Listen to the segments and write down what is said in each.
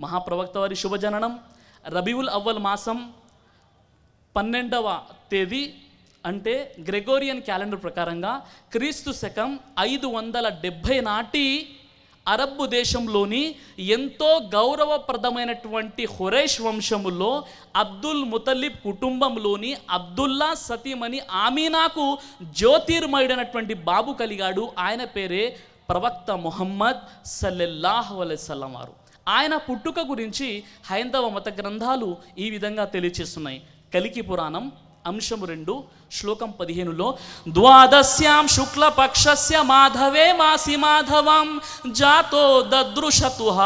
మహాప్రవక్త వారి శుభజననం రబీవుల్ అవ్వల్ మాసం 12వ తేదీ, అంటే గ్రెగోరియన్ క్యాలెండర్ ప్రకారంగా క్రీస్తు శకం 570 నాటి అరబ్బు దేశంలోని ఎంతో గౌరవప్రదమైనటువంటి ఖురైష్ వంశములో అబ్దుల్ ముతల్లిబ్ కుటుంబంలోని అబ్దుల్లా సతీమణి ఆమీనాకు జ్యోతిర్మయుడైనటువంటి బాబు కలిగాడు. ఆయన పేరే ప్రవక్త ముహమ్మద్ సల్లల్లాహు అలైహి వసల్లం వారు. ఆయన పుట్టుక గురించి హైందవ మత గ్రంథాలు ఈ విధంగా తెలియచేస్తున్నాయి. కలికి పురాణం అంశము 2 శ్లోకం 15లో ద్వాదశ్యాం శుక్లపక్షస్య మాధవే మాసి మాధవం జాతో దదృశతుహ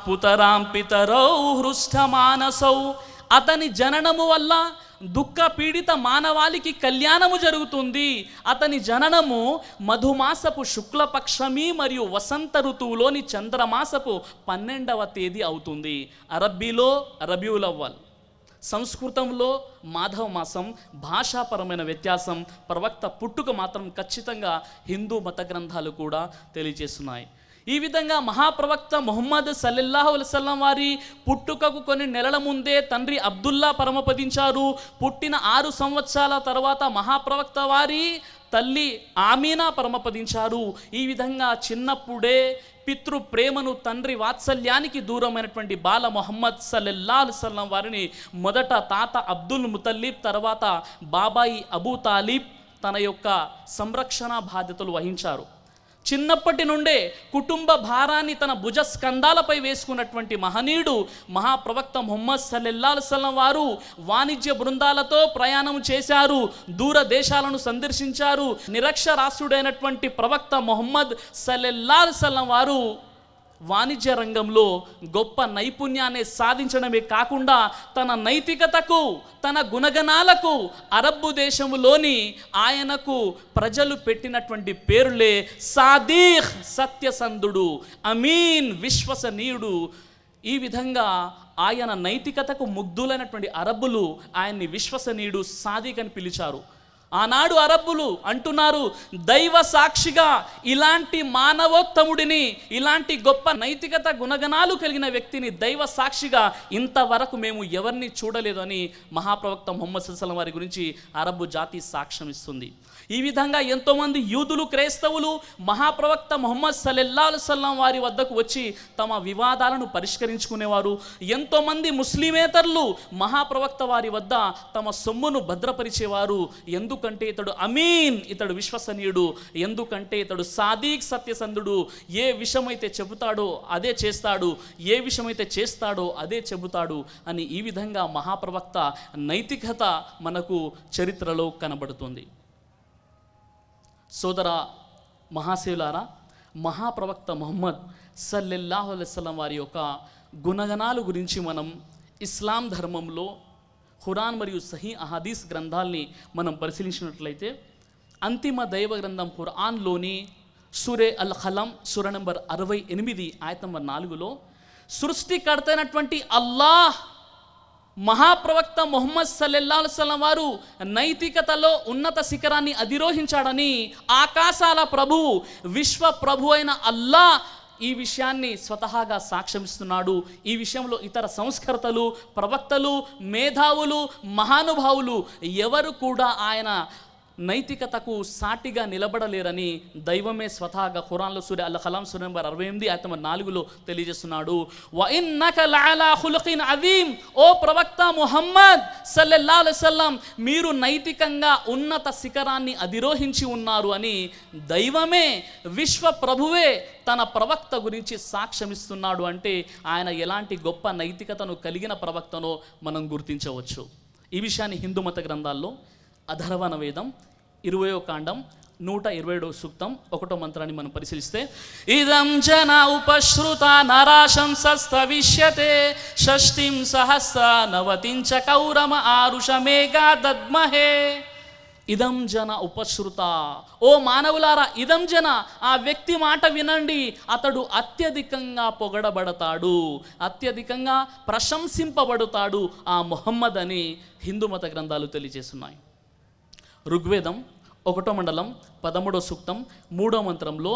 పుతరాం పితరౌ హృష్టమానసౌ. అతని జననము వల్ల దుఃఖ పీడిత మానవాళికి కళ్యాణము జరుగుతుంది. అతని జననము మధుమాసపు శుక్లపక్షమి మరియు వసంత ఋతువులోని చంద్రమాసపు 12వ తేదీ అవుతుంది. అరబ్బీలో రబీఉల్ అవ్వల్, సంస్కృతంలో మాధవ మాసం. భాషాపరమైన వ్యత్యాసం, ప్రవక్త పుట్టుక మాత్రం ఖచ్చితంగా హిందూ మత గ్రంథాలు కూడా తెలియజేస్తున్నాయి. ఈ విధంగా మహాప్రవక్త ముహమ్మద్ సల్లల్లాహు అలైహి వసల్లం వారి పుట్టుకకు కొన్ని నెలల ముందే తండ్రి అబ్దుల్లా పరమపదించారు. పుట్టిన 6 సంవత్సరాల తర్వాత మహాప్రవక్త వారి తల్లి ఆమీనా పరమపదించారు. ఈ విధంగా చిన్నప్పుడే పితృ ప్రేమను, తండ్రి వాత్సల్యానికి దూరమైనటువంటి బాల ముహమ్మద్ సల్లల్లాహు అలైహి వసల్లం వారిని మొదట తాత అబ్దుల్ ముతల్లిబ్, తర్వాత బాబాయి అబూ తాలిబ్ తన యొక్క సంరక్షణ బాధ్యతలు వహించారు. చిన్నప్పటి నుండే కుటుంబ భారాన్ని తన భుజ స్కంధాలపై వేసుకున్నటువంటి మహనీయుడు మహాప్రవక్త ముహమ్మద్ సల్లల్లాహు అలైహి వసల్లం వారు వాణిజ్య బృందాలతో ప్రయాణం చేశారు, దూర దేశాలను సందర్శించారు. నిరక్షరాస్యుడైనటువంటి ప్రవక్త ముహమ్మద్ సల్లల్లాహు అలైహి వసల్లం వారు వాణిజ్య రంగంలో గొప్ప నైపుణ్యాన్ని సాధించడమే కాకుండా తన నైతికతకు, తన గుణగణాలకు అరబ్బు దేశంలోని ఆయనకు ప్రజలు పెట్టినటువంటి పేరులే సాదీఖ్ సత్యసంధుడు, అమీన్ విశ్వసనీయుడు. ఈ విధంగా ఆయన నైతికతకు ముగ్ధులైనటువంటి అరబ్బులు ఆయన్ని విశ్వసనీయుడు, సాదీఖ్ అని పిలిచారు. ఆనాడు అరబ్బులు అంటున్నారు, దైవ సాక్షిగా ఇలాంటి మానవోత్తముడిని, ఇలాంటి గొప్ప నైతికత గుణగణాలు కలిగిన వ్యక్తిని దైవ సాక్షిగా ఇంతవరకు మేము ఎవరిని చూడలేదు అని మహాప్రవక్త ముహమ్మద్ సల్లల్లాహు అలైహి వసల్లం వారి గురించి అరబ్బు జాతి సాక్ష్యం ఇస్తుంది. ఈ విధంగా ఎంతోమంది యూదులు, క్రైస్తవులు మహాప్రవక్త ముహమ్మద్ సల్లల్లాహు అలైహి వసల్లం వారి వద్దకు వచ్చి తమ వివాదాలను పరిష్కరించుకునేవారు. ఎంతోమంది ముస్లిమేతరులు మహాప్రవక్త వారి వద్ద తమ సొమ్మును భద్రపరిచేవారు. ఎందుకంటే ఇతడు అమీన్, ఇతడు విశ్వసనీయుడు, ఎందుకంటే ఇతడు సాదీక్ సత్యసంధుడు. ఏ విషయమైతే చెబుతాడో అదే చేస్తాడు, ఏ విషయమైతే చేస్తాడో అదే చెబుతాడు అని ఈ విధంగా మహాప్రవక్త నైతికత మనకు చరిత్రలో కనబడుతుంది. సోదర మహాశివులారా, మహాప్రవక్త ముహమ్మద్ సల్లల్లాహు అలైహి వసల్లం వారి యొక్క గుణగణాల గురించి మనం ఇస్లాం ధర్మంలో ఖురాన్ మరియు సహీ అహదీస్ గ్రంథాల్ని మనం పరిశీలించినట్లయితే అంతిమ దైవ గ్రంథం ఖురాన్లోని సూరే అల్ ఖలం సూర నంబర్ 68 ఆయత నంబర్ 4లో సృష్టికర్త అయినటువంటి అల్లాహ్ మహాప్రవక్త ముహమ్మద్ సల్లల్లాహు అలైహి వసల్లం వారు నైతికతలో ఉన్నత శిఖరాన్ని అధిరోహించాడని ఆకాశాల ప్రభువు, విశ్వ ప్రభు అయిన అల్లాహ్ ఈ విషయాన్ని స్వతహాగా సాక్ష్యమిస్తున్నాడు. ఈ విషయంలో ఇతర సంస్కర్తలు, ప్రవక్తలు, మేధావులు, మహానుభావులు ఎవరు కూడా ఆయన నైతికతకు సాటిగా నిలబడలేరని దైవమే స్వతహాగా ఖురాన్లో సూర అల్ ఖలం సూర నంబర్ 68 ఆయత నంబర్ 4లో తెలియజేస్తున్నాడు. వ ఇన్నక లఅలా ఖులుఖిన్ అజీమ్, ఓ ప్రవక్త ముహమ్మద్ సల్లల్లాహు అలైహి వసల్లం మీరు నైతికంగా ఉన్నత శిఖరాన్ని అధిరోహించి ఉన్నారు అని దైవమే, విశ్వ ప్రభువే తన ప్రవక్త గురించి సాక్ష్యమిస్తున్నాడు. అంటే ఆయన ఎలాంటి గొప్ప నైతికతను కలిగిన ప్రవక్తనో మనం గుర్తించవచ్చు. ఈ విషయాన్ని హిందూ మత గ్రంథాల్లో అధర్వణ వేదం 20వ కాండం 127వ సూక్తం 1వ మంత్రాన్ని మనం పరిశీలిస్తే, ఇదం జన ఉపశ్రుత నరాశంసస్తవిష్యతే షష్టిం సహస్ర నవతించ కౌరమ ఆరుషమేగా దద్మహే. ఇదం జన ఉపశ్రుత, ఓ మానవులారా, ఇదం జన ఆ వ్యక్తి మాట వినండి, అతడు అత్యధికంగా పొగడబడతాడు, అత్యధికంగా ప్రశంసింపబడతాడు ఆ ముహమ్మద్ అని హిందూ మత గ్రంథాలు తెలియజేస్తున్నాయి. ఋగ్వేదం 1వ మండలం 13వ సూక్తం 3వ మంత్రంలో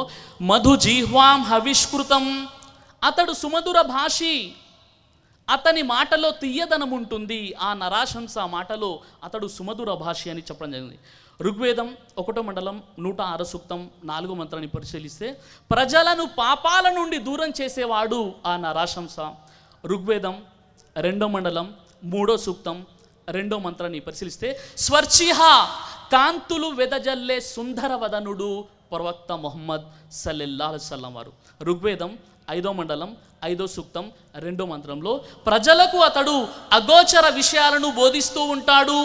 మధు జిహ్వాం హవిష్కృతం, అతడు సుమధుర భాషి, అతని మాటలో తీయదనం ఉంటుంది, ఆ నరాశంస మాటలో అతడు సుమధుర భాషి అని చెప్పడం జరిగింది. ఋగ్వేదం 1వ మండలం 106 సూక్తం 4వ మంత్రాన్ని పరిశీలిస్తే ప్రజలను పాపాల నుండి దూరం చేసేవాడు ఆ నరాశంస. ఋగ్వేదం 2వ మండలం 3వ సూక్తం 2వ మంత్రాన్ని పరిశీలిస్తే స్వర్చిహ కాంతులు వెదజల్లే సుందర వదనుడు ప్రవక్త ముహమ్మద్ సల్లల్లాహు అలైహి వసల్లం వారు. ఋగ్వేదం 5వ మండలం 5వ సూక్తం 2వ మంత్రంలో ప్రజలకు అతడు అగోచర విషయాలను బోధిస్తూ ఉంటాడు.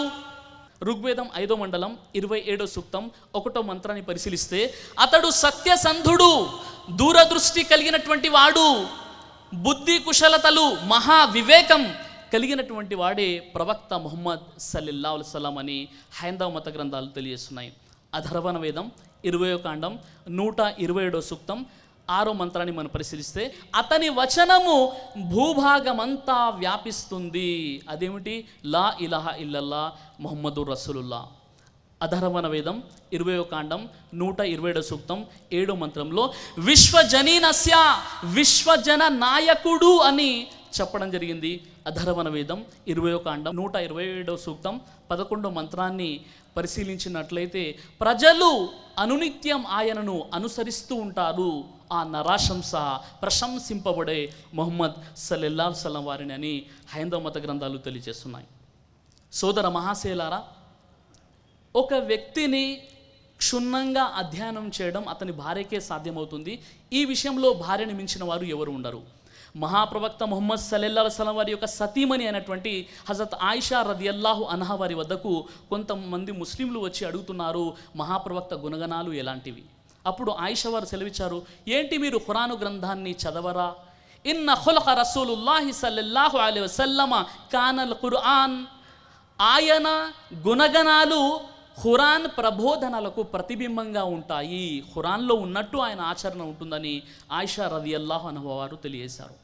ఋగ్వేదం 5వ మండలం 27వ సూక్తం 1వ మంత్రాన్ని పరిశీలిస్తే అతడు సత్యసంధుడు, దూరదృష్టి కలిగినటువంటి వాడు, బుద్ధి కుశలతలు మహా వివేకం కలిగినటువంటి వాడే ప్రవక్త ముహమ్మద్ సల్లల్లాహు అలైహి వసల్లం అని హైందవ మత గ్రంథాలు తెలియజేస్తున్నాయి. అథర్వణ వేదం 20వ కాండం 127వ సూక్తం 6వ మంత్రాన్ని మనం పరిశీలిస్తే అతని వచనము భూభాగమంతా వ్యాపిస్తుంది. అదేమిటి? లా ఇలాహా ఇల్లల్లా ముహమ్మదుర్ రసూలుల్లా. అధర్వణ వేదం 20వ కాండం 127వ సూక్తం 7వ మంత్రంలో విశ్వజనీనస్య విశ్వజన నాయకుడు అని చెప్పడం జరిగింది. అధర్వణ వేదం 20వ కాండం 127వ సూక్తం 11వ మంత్రాన్ని పరిశీలించినట్లయితే ప్రజలు అనునిత్యం ఆయనను అనుసరిస్తూ ఉంటారు, ఆ నరాశంస ప్రశంసింపబడే ముహమ్మద్ సల్లల్లాహు అలైహి వసల్లం వారిని అని హైందవ మత గ్రంథాలు తెలియజేస్తున్నాయి. సోదర మహాశయులారా, ఒక వ్యక్తిని క్షుణ్ణంగా అధ్యయనం చేయడం అతని భార్యకే సాధ్యమవుతుంది. ఈ విషయంలో భార్యను మించిన వారు ఎవరు ఉండరు. మహాప్రవక్త ముహమ్మద్ సల్లల్లాహు అలైహి వసల్లం వారి యొక్క సతీమణి అయినటువంటి హజరత్ ఆయిషా రదియల్లాహు అన్హా వారి వద్దకు కొంతమంది ముస్లింలు వచ్చి అడుగుతున్నారు, మహాప్రవక్త గుణగణాలు ఎలాంటివి? అప్పుడు ఆయిషా వారు సెలవిచ్చారు, ఏంటి మీరు ఖురాను గ్రంథాన్ని చదవరా? ఇన్న ఖుల్ఖ రసూలుల్లాహి సల్లల్లాహు అలైహి వసల్లమ కానల్ ఖురాన్. ఆయన గుణగణాలు ఖురాన్ ప్రబోధనలకు ప్రతిబింబంగా ఉంటాయి, ఖురాన్లో ఉన్నట్టు ఆయన ఆచరణ ఉంటుందని ఆయిషా రదియల్లాహు అన్హా వారు తెలియజేశారు.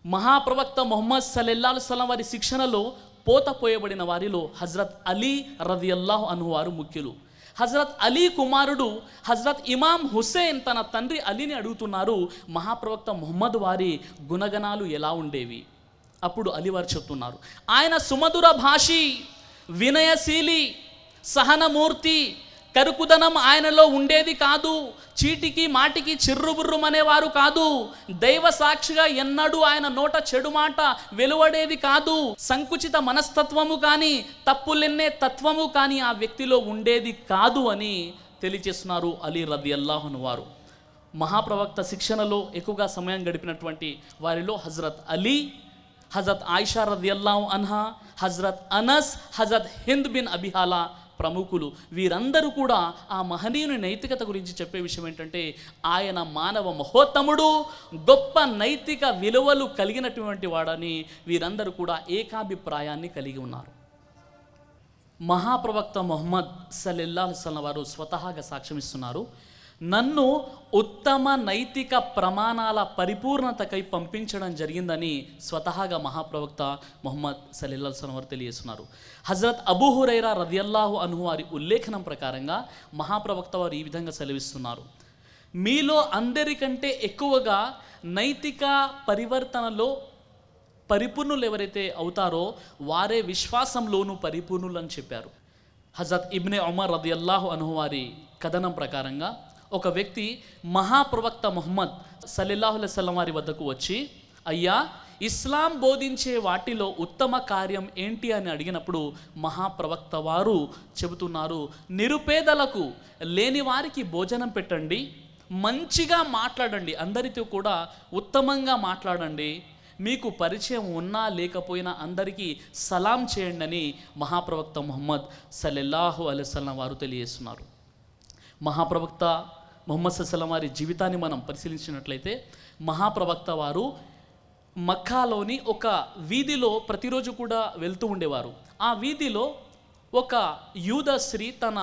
మహాప్రవక్త ముహమ్మద్ సల్లల్లాహు అలైహి వసల్లం వారి శిక్షణలో పోతపోయబడిన వారిలో హజరత్ అలీ రదియల్లాహు అన్హు వారు ముఖ్యులు. హజరత్ అలీ కుమారుడు హజరత్ ఇమాం హుస్సేన్ తన తండ్రి అలీని అడుగుతున్నారు, మహాప్రవక్త ముహమ్మద్ వారి గుణగణాలు ఎలా ఉండేవి? అప్పుడు అలీ వారు చెప్తున్నారు, ఆయన సుమధుర భాషి, వినయశీలి, సహనమూర్తి, కరుకుదనం ఆయనలో ఉండేది కాదు, చీటికి మాటికి చిర్రుబుర్రుమనేవారు కాదు, దైవ సాక్షిగా ఎన్నడూ ఆయన నోట చెడు మాట వెలువడేది కాదు, సంకుచిత మనస్తత్వము కానీ తప్పులెన్నే తత్వము కానీ ఆ వ్యక్తిలో ఉండేది కాదు అని తెలియజేస్తున్నారు అలీ రదియల్లాహు అన్హు వారు. మహాప్రవక్త శిక్షణలో ఎక్కువగా సమయం గడిపినటువంటి వారిలో హజరత్ అలీ, హజరత్ ఆయిషా రదియల్లాహు అన్హా, హజరత్ అనస్, హజరత్ హింద్ బిన్ అబిహాలా ప్రముఖులు. వీరందరూ కూడా ఆ మహనీయుని నైతికత గురించి చెప్పే విషయం ఏంటంటే ఆయన మానవ మహోత్తముడు, గొప్ప నైతిక విలువలు కలిగినటువంటి వాడని వీరందరూ కూడా ఏకాభిప్రాయాన్ని కలిగి ఉన్నారు. మహాప్రవక్త ముహమ్మద్ సల్లల్లాహు అలైహి వసల్లం వారు స్వతహాగా సాక్ష్యమిస్తున్నారు, నన్ను ఉత్తమ నైతిక ప్రమాణాల పరిపూర్ణతకై పంపించడం జరిగిందని స్వతహాగా మహాప్రవక్త ముహమ్మద్ సల్లల్లాహు అలైహి వసల్లం వారు తెలియజేస్తున్నారు. హజరత్ అబూ హురైరా రదియల్లాహు అన్హు వారి ఉల్లేఖనం ప్రకారంగా మహాప్రవక్త వారు ఈ విధంగా సెలవిస్తున్నారు, మీలో అందరికంటే ఎక్కువగా నైతిక పరివర్తనలో పరిపూర్ణులు ఎవరైతే అవుతారో వారే విశ్వాసంలోనూ పరిపూర్ణులు అని చెప్పారు. హజరత్ ఇబ్నే ఉమర్ రదియల్లాహు అన్హు వారి కథనం ప్రకారంగా ఒక వ్యక్తి మహాప్రవక్త ముహమ్మద్ సల్లల్లాహు అలైహి వసల్లం వారి వద్దకు వచ్చి, అయ్యా, ఇస్లాం బోధించే వాటిలో ఉత్తమ కార్యం ఏంటి అని అడిగినప్పుడు మహాప్రవక్త వారు చెబుతున్నారు, నిరుపేదలకు, లేని వారికి భోజనం పెట్టండి, మంచిగా మాట్లాడండి, అందరితో కూడా ఉత్తమంగా మాట్లాడండి, మీకు పరిచయం ఉన్నా లేకపోయినా అందరికీ సలాం చేయండి అని మహాప్రవక్త ముహమ్మద్ సల్లల్లాహు అలైహి వసల్లం వారు తెలియజేస్తున్నారు. మహాప్రవక్త ముహమ్మద్ సల్లల్లాహు అలైహి వసల్లం వారి జీవితాన్ని మనం పరిశీలించినట్లయితే మహాప్రవక్త వారు మక్కాలోని ఒక వీధిలో ప్రతిరోజు కూడా వెళ్తూ ఉండేవారు. ఆ వీధిలో ఒక యూద స్త్రీ తన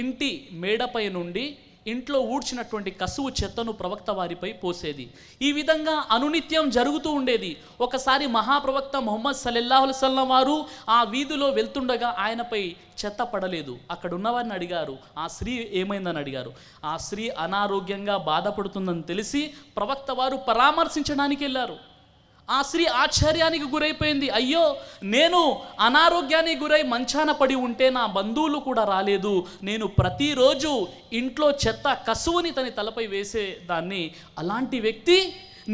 ఇంటి మేడపై నుండి ఇంట్లో ఊడ్చినటువంటి కసువు చెత్తను ప్రవక్త వారిపై పోసేది. ఈ విధంగా అనునిత్యం జరుగుతూ ఉండేది. ఒకసారి మహాప్రవక్త ముహమ్మద్ సల్లల్లాహు అలైహి వసల్లం వారు ఆ వీధిలో వెళ్తుండగా ఆయనపై చెత్త పడలేదు. అక్కడ ఉన్నవారిని అడిగారు, ఆ స్త్రీ ఏమైందని అడిగారు. ఆ స్త్రీ అనారోగ్యంగా బాధపడుతుందని తెలిసి ప్రవక్త వారు పరామర్శించడానికి వెళ్ళారు. ఆ స్త్రీ ఆశ్చర్యానికి గురైపోయింది. అయ్యో, నేను అనారోగ్యానికి గురై మంచాన పడి ఉంటే నా బంధువులు కూడా రాలేదు. నేను ప్రతిరోజు ఇంట్లో చెత్త కసువుని తన తలపై వేసేదాన్ని. అలాంటి వ్యక్తి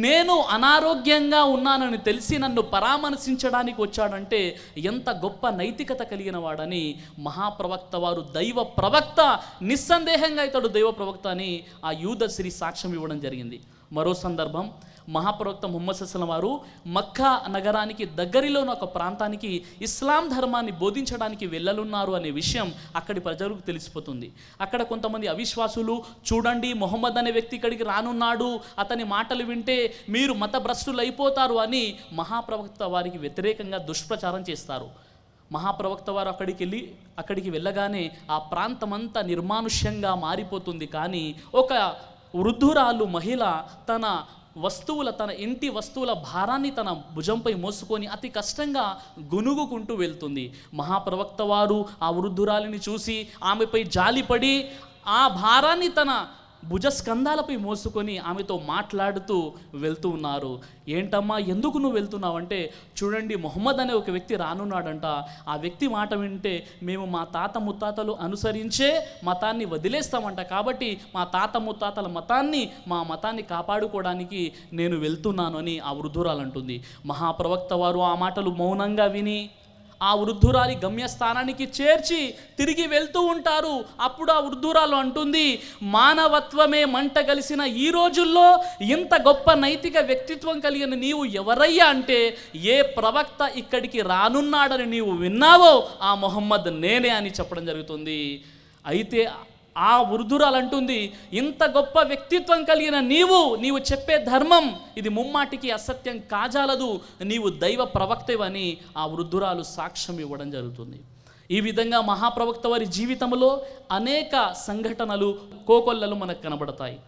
నేను అనారోగ్యంగా ఉన్నానని తెలిసి నన్ను పరామర్శించడానికి వచ్చాడంటే ఎంత గొప్ప నైతికత కలిగిన వాడని మహాప్రవక్త వారు, దైవ ప్రవక్త, నిస్సందేహంగా ఇతడు దైవ ప్రవక్త అని ఆ యూద స్త్రీ సాక్ష్యం ఇవ్వడం జరిగింది. మరో సందర్భం, మహాప్రవక్త ముహమ్మద్ సల్లల్లాహు అలైహి వసల్లం వారు మక్కా నగరానికి దగ్గరలోని ఒక ప్రాంతానికి ఇస్లాం ధర్మాన్ని బోధించడానికి వెళ్ళలున్నారు అనే విషయం అక్కడి ప్రజలకు తెలిసిపోతుంది. అక్కడ కొంతమంది అవిశ్వాసులు, చూడండి మొహమ్మద్ అనే వ్యక్తి ఇక్కడికి రానున్నాడు, అతని మాటలు వింటే మీరు మతభ్రష్టులు అయిపోతారు అని మహాప్రవక్త వారికి వ్యతిరేకంగా దుష్ప్రచారం చేస్తారు. మహాప్రవక్త వారు అక్కడికి వెళ్ళగానే ఆ ప్రాంతమంతా నిర్మానుష్యంగా మారిపోతుంది. కానీ ఒక వృద్ధురాలు మహిళ తన ఇంటి వస్తువుల భారాన్ని తన భుజంపై మోసుకొని అతి కష్టంగా గునుగుకుంటూ వెళ్తుంది. మహాప్రవక్త వారు ఆ వృద్ధురాలిని చూసి ఆమెపై జాలిపడి ఆ భారాన్ని తన భుజస్కంధాలపై మోసుకొని ఆమెతో మాట్లాడుతూ వెళ్తూ ఉన్నారు. ఏంటమ్మా, ఎందుకు నువ్వు వెళ్తున్నావంటే, చూడండి మొహమ్మద్ అనే ఒక వ్యక్తి రానున్నాడంట. ఆ వ్యక్తి మాట వింటే మేము మా తాత ముత్తాతలు అనుసరించే మతాన్ని వదిలేస్తామంట. కాబట్టి మా తాత ముత్తాతల మా మతాన్ని కాపాడుకోవడానికి నేను వెళ్తున్నాను అని ఆ వృద్ధురాలు అంటుంది. మహాప్రవక్త వారు ఆ మాటలు మౌనంగా విని ఆ వృద్ధురాలి గమ్యస్థానానికి చేర్చి తిరిగి వెళ్తూ ఉంటారు. అప్పుడు ఆ వృద్ధురాలు అంటుంది, మానవత్వమే మంట కలిసిన ఈ రోజుల్లో ఇంత గొప్ప నైతిక వ్యక్తిత్వం కలిగిన నీవు ఎవరయ్యా అంటే, ఏ ప్రవక్త ఇక్కడికి రానున్నాడని నీవు విన్నావో ఆ మొహమ్మద్ నేనే అని చెప్పడం జరుగుతుంది. అయితే ఆ వృద్ధురాలు అంటుంది, ఇంత గొప్ప వ్యక్తిత్వం కలిగిన నీవు చెప్పే ధర్మం ఇది ముమ్మాటికి అసత్యం కాజాలదు, నీవు దైవ ప్రవక్తవని ఆ వృద్ధురాలు సాక్ష్యం ఇవ్వడం జరుగుతుంది. ఈ విధంగా మహాప్రవక్త వారి జీవితంలో అనేక సంఘటనలు, కోకొల్లలు మనకు కనబడతాయి.